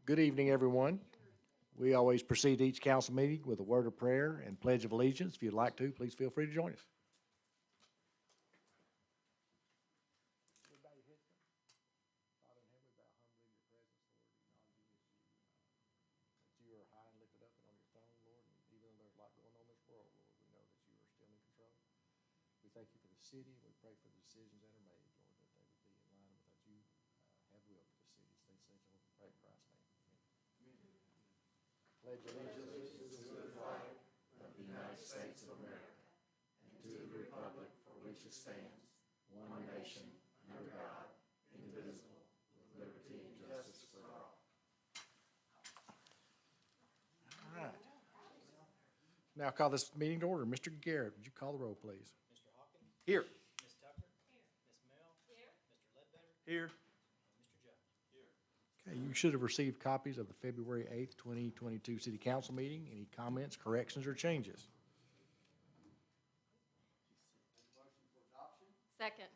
Good evening, everyone. We always proceed each council meeting with a word of prayer and pledge of allegiance. If you'd like to, please feel free to join us. You are high and lifted up and on your throne, Lord, and even though there's a lot going on in this world, Lord, we know that you are still in control. We thank you for the city, and we pray for the decisions that are made, Lord, that they would be in line with what you have willed for the city. Things such as we pray in Christ's name. Amen. Pledge allegiance to the flag of the United States of America and to the republic for which it stands, one nation, under God, indivisible, with liberty and justice for all. All right. Now call this meeting to order. Mr. Garrett, would you call the roll, please? Mr. Hawkins? Here. Ms. Tucker? Here. Ms. Mel? Here. Mr. Ledbetter? Here. And Mr. Jones? Here. Okay, you should have received copies of the February 8th, 2022 City Council meeting. Any comments, corrections, or changes? Second.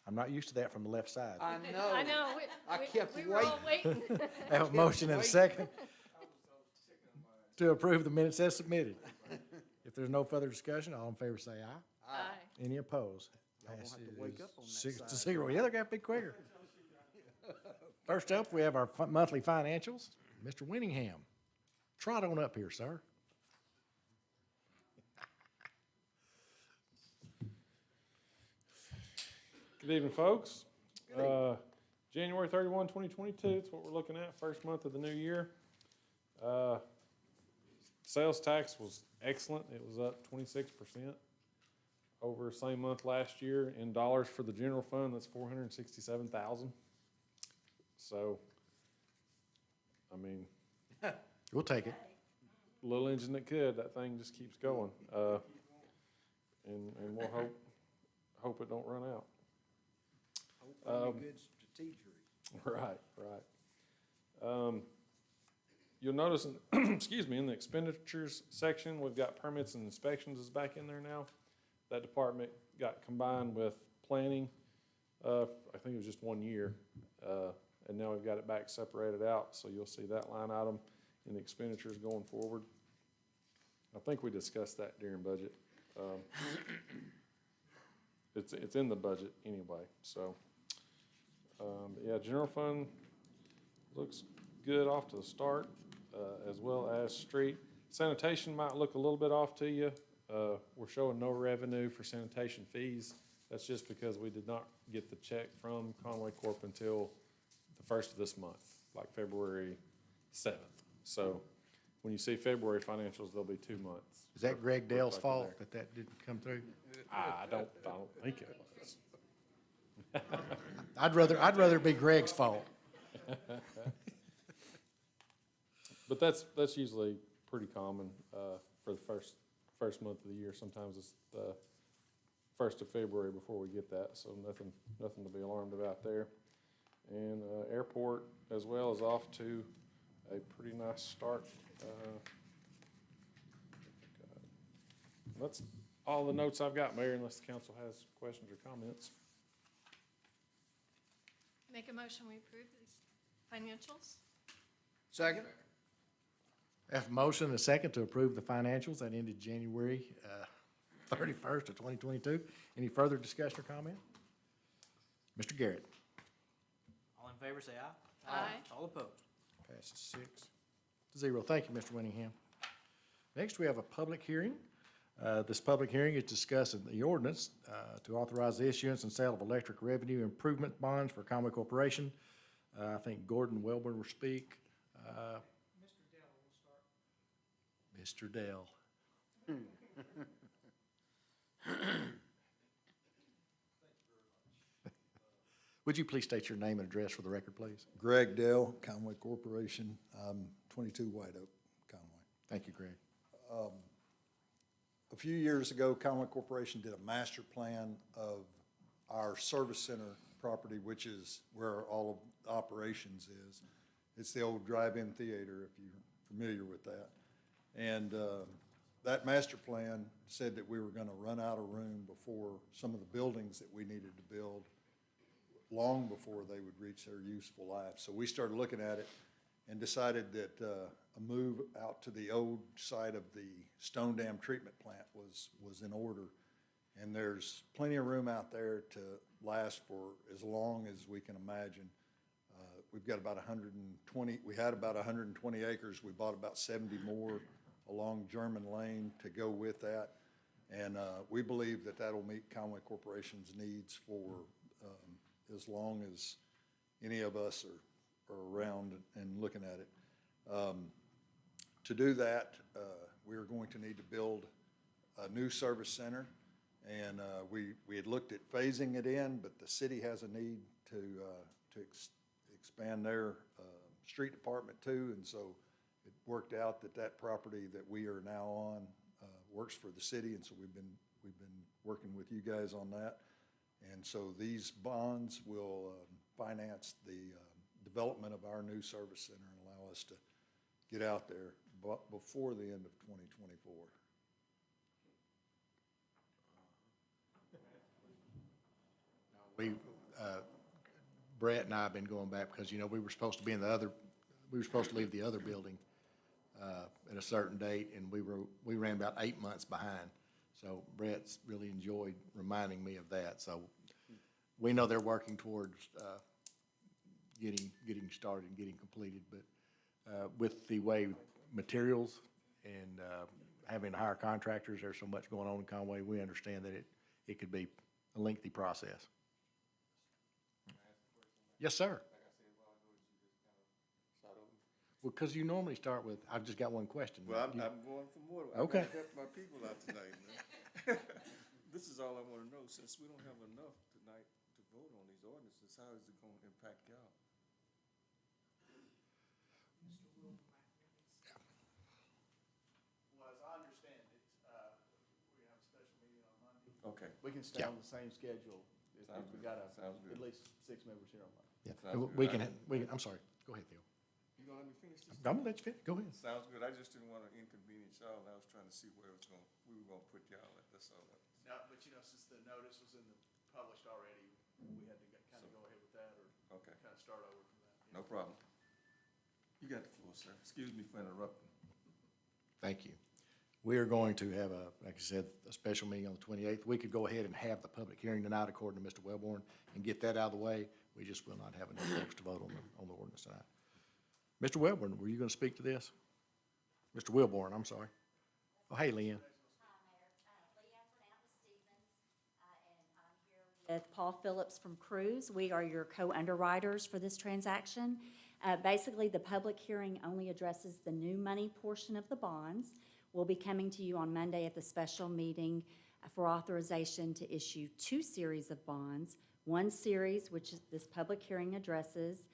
I'm not used to that from the left side. I know. I know. I kept We were all waiting. I have a motion and a second to approve the minutes as submitted. If there's no further discussion, all in favor say aye. Aye. Any opposed? Y'all gonna have to wake up on that Passes side. 6-0. Yeah, they're gonna be quicker. First up, we have our monthly financials. Mr. Winningham, trot on up here, sir. Good evening, folks. January 31, 2022, that's what we're looking at, first month of the new year. Sales tax was excellent. It was up 26% over same month last year. In dollars for the general fund, that's $467,000. So, I mean, We'll take it. little engine that could, that thing just keeps going. And we'll hope it don't run out. Hopefully good strategery. Right. You'll notice, excuse me, in the expenditures section, we've got permits and inspections is back in there now. That department got combined with planning, I think it was just 1 year. And now we've got it back separated out, so you'll see that line item in the expenditures going forward. I think we discussed that during budget. It's in the budget anyway, so. Yeah, general fund looks good off to the start, as well as street. Sanitation might look a little bit off to you. We're showing no revenue for sanitation fees. That's just because we did not get the check from Conway Corp until the first of this month, like February 7th. So when you see February financials, there'll be 2 months. Is that Greg Dale's reflected fault there. that didn't come through? I don't think it was. I'd rather it be Greg's fault. But that's usually pretty common for the first month of the year. Sometimes it's the 1st of February before we get that, so nothing to be alarmed about there. And airport as well is off to a pretty nice start. That's all the notes I've got, Mayor, unless the council has questions or comments. Make a motion, we approve these financials? Second? I have a motion and a second to approve the financials that ended January 31st of 2022. Any further discussion or comment? Mr. Garrett. All in favor, say aye. Aye. All opposed? Passes 6-0. Thank you, Mr. Winningham. Next, we have a public hearing. This public hearing is discussing the ordinance to authorize the issuance and sale of electric revenue improvement bonds for Conway Corporation. I think Gordon Welborn will speak. Mr. Dell. Would you please state your name and address for the record, please? Greg Dell, Conway Corporation, 22 White Oak, Conway. Thank you, Greg. A few years ago, Conway Corporation did a master plan of our service center property, which is where all of the operations is. It's the old drive-in theater, if you're familiar with that. And that master plan said that we were going to run out of room before some of the buildings that we needed to build, long before they would reach their useful life. So we started looking at it, and decided that a move out to the old site of the Stone Dam treatment plant was in order. And there's plenty of room out there to last for as long as we can imagine. We've got about 120, we had about 120 acres. We bought about 70 more along German Lane to go with that. And we believe that that'll meet Conway Corporation's needs for as long as any of us are around and looking at it. To do that, we are going to need to build a new service center. And we had looked at phasing it in, but the city has a need to expand their street department too. And so it worked out that that property that we are now on works for the city. And so we've been working with you guys on that. And so these bonds will finance the development of our new service center and allow us to get out there before the end of 2024. Brett and I have been going back because, you know, we were supposed to leave the other building at a certain date, and we ran about 8 months behind. So Brett's really enjoyed reminding me of that. So we know they're working towards getting started and getting completed. But with the way materials and having to hire contractors, there's so much going on in Conway, we understand that it could be a lengthy process. Yes, sir. Well, because you normally start with, I've just got one question. Well, I'm going for more. Okay. I help my people out tonight, man. This is all I want to know. Since we don't have enough tonight to vote on these ordinances, how is it going to impact y'all? Well, as I understand it, we're gonna have a special meeting on Monday. Okay. We can stay Yeah. on the same schedule if Sounds we good. got Sounds good. at least 6 members here on Monday. Yeah, Sounds we good. can, I'm sorry. Go ahead, Theo. You gonna let me finish this? I'm gonna let you finish. Go ahead. Sounds good. I just didn't want to inconvenience y'all, and I was trying to see where we were gonna put y'all at. That's all. Now, but you know, since the notice was published already, we had to kind of go ahead with that or Okay. kind of start over from that. No problem. You got the floor, sir. Excuse me for interrupting. Thank you. We are going to have like I said, a special meeting on the 28th. We could go ahead and have the public hearing tonight according to Mr. Wellborn and get that out of the way. We just will not have enough votes to vote on the ordinance tonight. Mr. Wellborn, were you going to speak to this? Mr. Wilborn, I'm sorry. Oh, hey, Lynn. With Paul Phillips from Cruz. We are your co-underwriters for this transaction. Basically, the public hearing only addresses the new money portion of the bonds. We'll be coming to you on Monday at the special meeting for authorization to issue 2 series of bonds. One series, which is this public hearing addresses,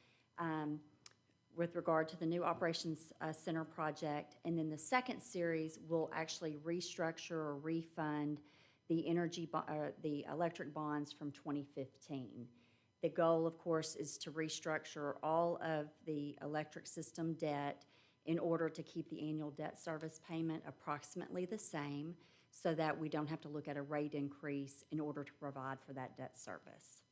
with regard to the new operations center project. And then the second series will actually restructure or refund the the electric bonds from 2015. The goal, of course, is to restructure all of the electric system debt in order to keep the annual debt service payment approximately the same so that we don't have to look at a rate increase in order to provide for that debt service.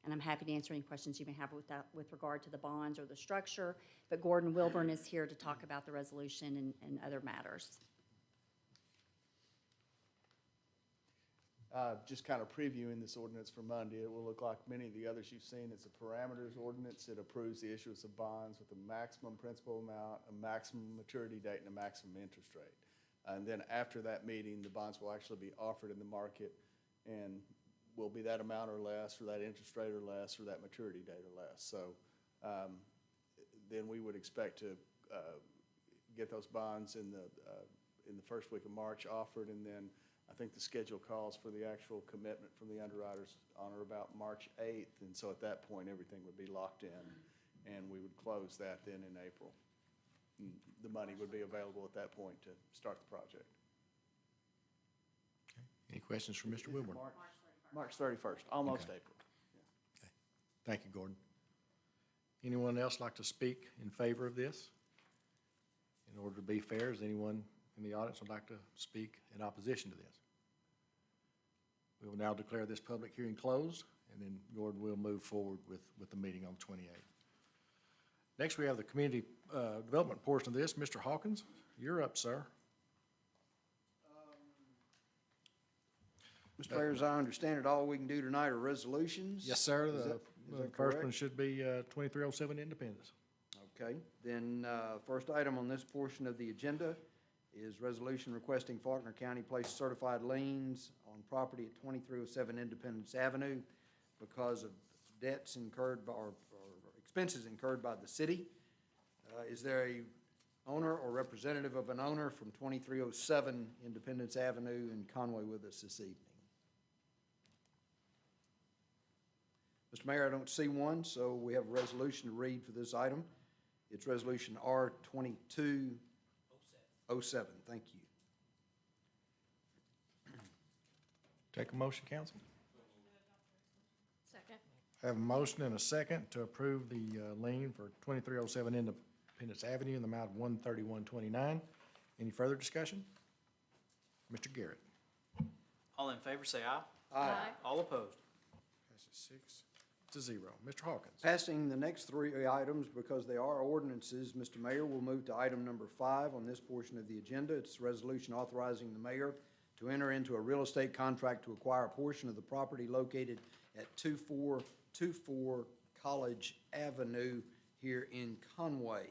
And I'm happy to answer any questions you may have with regard to the bonds or the structure, but Gordon Wilburn is here to talk about the resolution and other matters. Just kind of previewing this ordinance for Monday, it will look like many of the others you've seen. It's a parameters ordinance. It approves the issuance of bonds with a maximum principal amount, a maximum maturity date, and a maximum interest rate. And then after that meeting, the bonds will actually be offered in the market and will be that amount or less, or that interest rate or less, or that maturity date or less. So then we would expect to get those bonds in the first week of March offered, and then I think the schedule calls for the actual commitment from the underwriters on or about March 8th. And so at that point, everything would be locked in, and we would close that then in April. And the money would be available at that point to start the project. Okay. Any questions from Mr. Wilburn? March 31st, almost Okay. April. Okay. Thank you, Gordon. Anyone else like to speak in favor of this? In order to be fair, is anyone in the audience would like to speak in opposition to this? We will now declare this public hearing closed, and then Gordon will move forward with the meeting on the 28th. Next, we have the community development portion of this. Mr. Hawkins, you're up, sir. Mr. Mayor, as I understand it, all we can do tonight are resolutions? Yes, sir. Is The that first one correct? should be 2307 Independence. Okay, then, first item on this portion of the agenda is resolution requesting Fartner County place certified liens on property at 2307 Independence Avenue because of debts incurred by, or expenses incurred by the city. Is there a owner or representative of an owner from 2307 Independence Avenue in Conway with us this evening? Mr. Mayor, I don't see one, so we have a resolution to read for this item. It's Resolution R 2207. Thank you. Take a motion, council. Second. I have a motion and a second to approve the lien for 2307 Independence Avenue in the amount of $131.29. Any further discussion? Mr. Garrett. All in favor, say aye. Aye. All opposed. Passes 6-0. Mr. Hawkins. Passing the next three items because they are ordinances, Mr. Mayor, we'll move to item number 5 on this portion of the agenda. It's a resolution authorizing the mayor to enter into a real estate contract to acquire a portion of the property located at 2424 College Avenue here in Conway.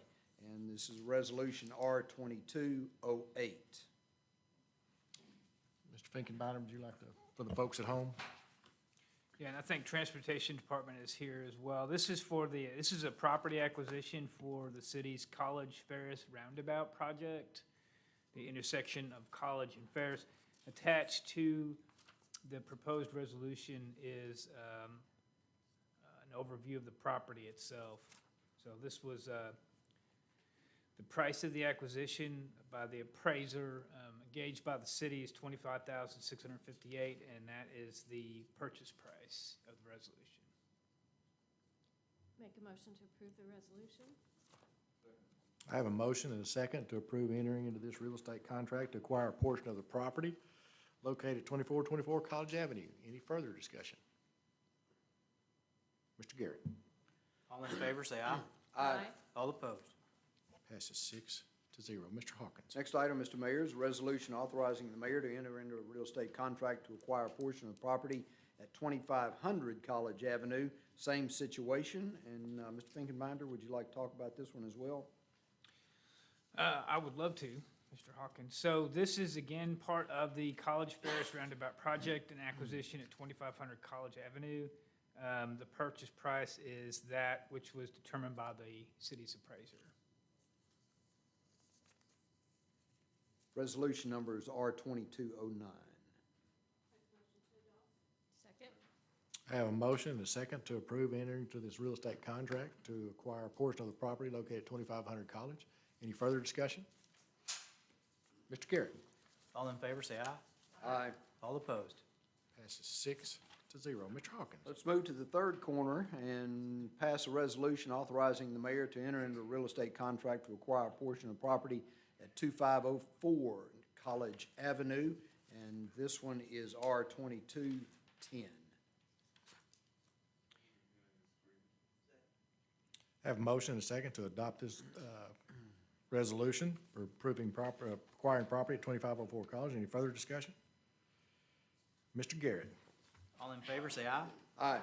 And this is Resolution R 2208. Mr. Finkenbeiner, would you like to, for the folks at home? Yeah, and I think Transportation Department is here as well. This is a property acquisition for the city's College Ferris Roundabout project, the intersection of College and Ferris. Attached to the proposed resolution is an overview of the property itself. So this was the price of the acquisition by the appraiser engaged by the city is $25,658, and that is the purchase price of the resolution. Make a motion to approve the resolution? I have a motion and a second to approve entering into this real estate contract to acquire a portion of the property located at 2424 College Avenue. Any further discussion? Mr. Garrett. All in favor, say aye. Aye. All opposed. Passes 6-0. Mr. Hawkins. Next item, Mr. Mayor, is a resolution authorizing the mayor to enter into a real estate contract to acquire a portion of property at 2500 College Avenue. Same situation. And Mr. Finkenbinder, would you like to talk about this one as well? I would love to, Mr. Hawkins. So this is again part of the College Ferris Roundabout project and acquisition at 2500 College Avenue. The purchase price is that which was determined by the city's appraiser. Resolution number is R 2209. Second. I have a motion and a second to approve entering into this real estate contract to acquire a portion of the property located at 2500 College. Any further discussion? Mr. Garrett. All in favor, say aye. Aye. All opposed. Passes 6-0. Mr. Hawkins. Let's move to the third corner and pass a resolution authorizing the mayor to enter into a real estate contract to acquire a portion of property at 2504 College Avenue, and this one is R 2210. I have a motion and a second to adopt this resolution for acquiring property at 2504 College. Any further discussion? Mr. Garrett. All in favor, say aye. Aye.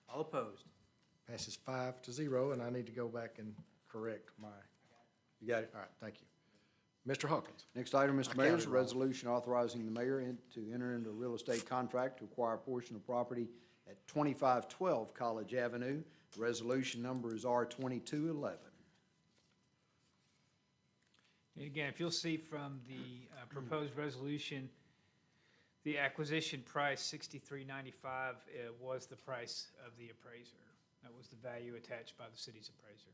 All opposed. Passes 5-0, and I need to go back and correct my, you got it? All right, thank you. Mr. Hawkins. Next item, Mr. I Mayor, is a counted wrong. resolution authorizing the mayor to enter into a real estate contract to acquire a portion of property at 2512 College Avenue. The resolution number is R 2211. And again, if you'll see from the proposed resolution, the acquisition price, $63.95, was the price of the appraiser. That was the value attached by the city's appraiser.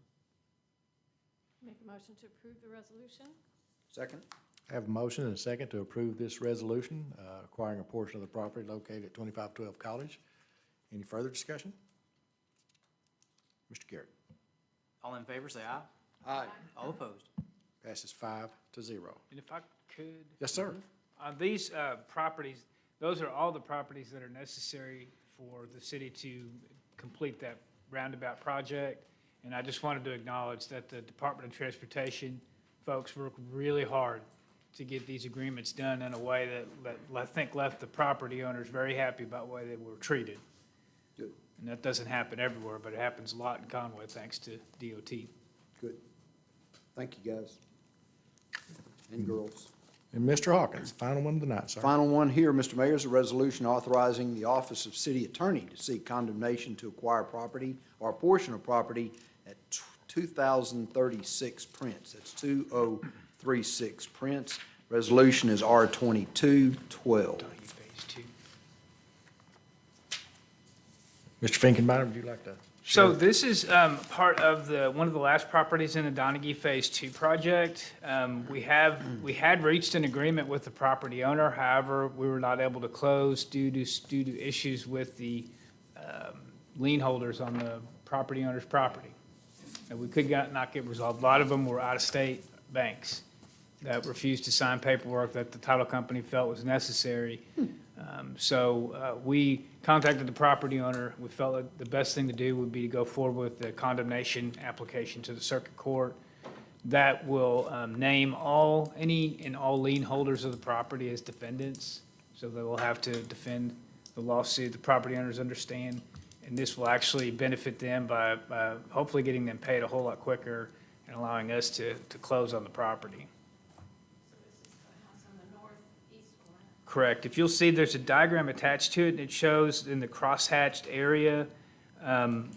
Make a motion to approve the resolution? Second? I have a motion and a second to approve this resolution, acquiring a portion of the property located at 2512 College. Any further discussion? Mr. Garrett. All in favor, say aye. Aye. All opposed. Passes 5-0. And if I could. Yes, sir. These properties, those are all the properties that are necessary for the city to complete that roundabout project. And I just wanted to acknowledge that the Department of Transportation folks worked really hard to get these agreements done in a way that I think left the property owners very happy about the way they were treated. Good. And that doesn't happen everywhere, but it happens a lot in Conway, thanks to DOT. Good. Thank you, guys. And girls. And Mr. Hawkins, final one of the night, sir. Final one here, Mr. Mayor, is a resolution authorizing the Office of City Attorney to seek condemnation to acquire property or a portion of property at 2036 Prince. That's 2036 Prince. Resolution is R-2212. Phase 2. Mr. Finkenbeiner, would you like to? So this is part of one of the last properties in the Donaghy Phase 2 project. We had reached an agreement with the property owner. However, we were not able to close due to issues with the lien holders on the property owner's property. And we could not get resolved. A lot of them were out-of-state banks that refused to sign paperwork that the title company felt was necessary. So we contacted the property owner. We felt like the best thing to do would be to go forward with the condemnation application to the circuit court. That will name any and all lien holders of the property as defendants. So they will have to defend the lawsuit. The property owners understand. And this will actually benefit them by hopefully getting them paid a whole lot quicker and allowing us to close on the property. Correct. If you'll see, there's a diagram attached to it, and it shows in the crosshatched area,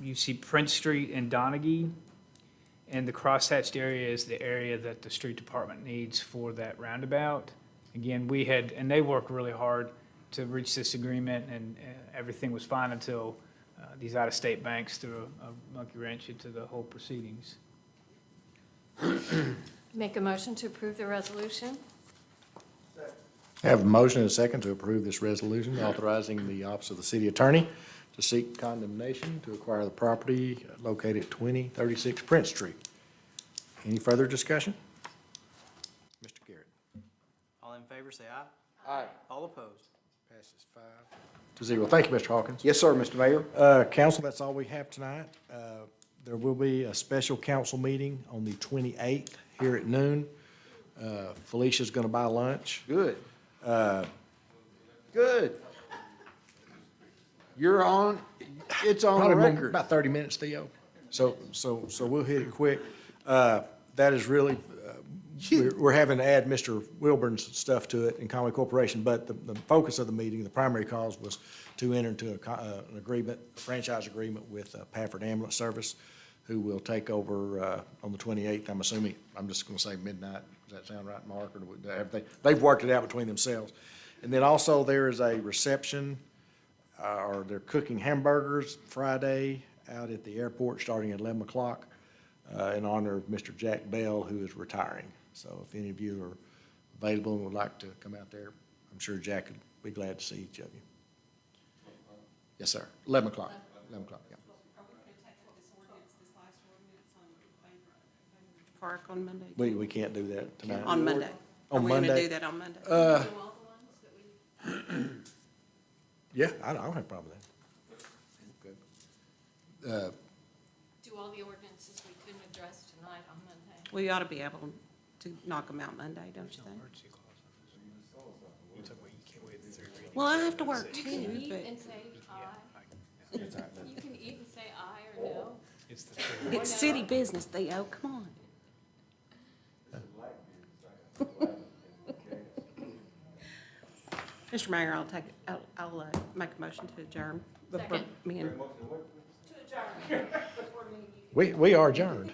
you see Prince Street and Donaghy, and the crosshatched area is the area that the street department needs for that roundabout. Again, and they worked really hard to reach this agreement, and everything was fine until these out-of-state banks threw a monkey wrench into the whole proceedings. Make a motion to approve the resolution? I have a motion and a second to approve this resolution authorizing the Office of the City Attorney to seek condemnation to acquire the property located at 2036 Prince Street. Any further discussion? Mr. Garrett. All in favor, say aye. Aye. All opposed. Passes 5-0. Thank you, Mr. Hawkins. Yes, sir, Mr. Mayor. Council, that's all we have tonight. There will be a special council meeting on the 28th here at noon. Felicia's going to buy lunch. Good. Good. You're on, it's on Probably record. about 30 minutes, Theo. So we'll hit it quick. That is really, we're having to add Mr. Wilburn's stuff to it in Conway Corporation, but the focus of the meeting, the primary cause was to enter into an agreement, a franchise agreement with Pafford Ambulance Service, who will take over on the 28th, I'm assuming, I'm just going to say midnight. Does that sound right, Mark? Or have they've worked it out between themselves. And then also there is a reception, or they're cooking hamburgers Friday out at the airport starting at 11 o'clock in honor of Mr. Jack Bell, who is retiring. So if any of you are available and would like to come out there, I'm sure Jack would be glad to see each of you. Yes, sir. 11 o'clock. 11 o'clock, yeah. Park on Monday? We can't do that tonight. On Monday. On Are we gonna Monday? do that on Monday? Yeah, I don't have a problem with that. Do all the ordinances we couldn't address tonight on Monday? We ought to be able to knock them out Monday, don't you think? Well, I have to work You too, can eat but and say aye. You can eat and say aye or no. it's city business, Theo, come on. Mr. Mayor, I'll make a motion to adjourn before Second. me and. We are adjourned.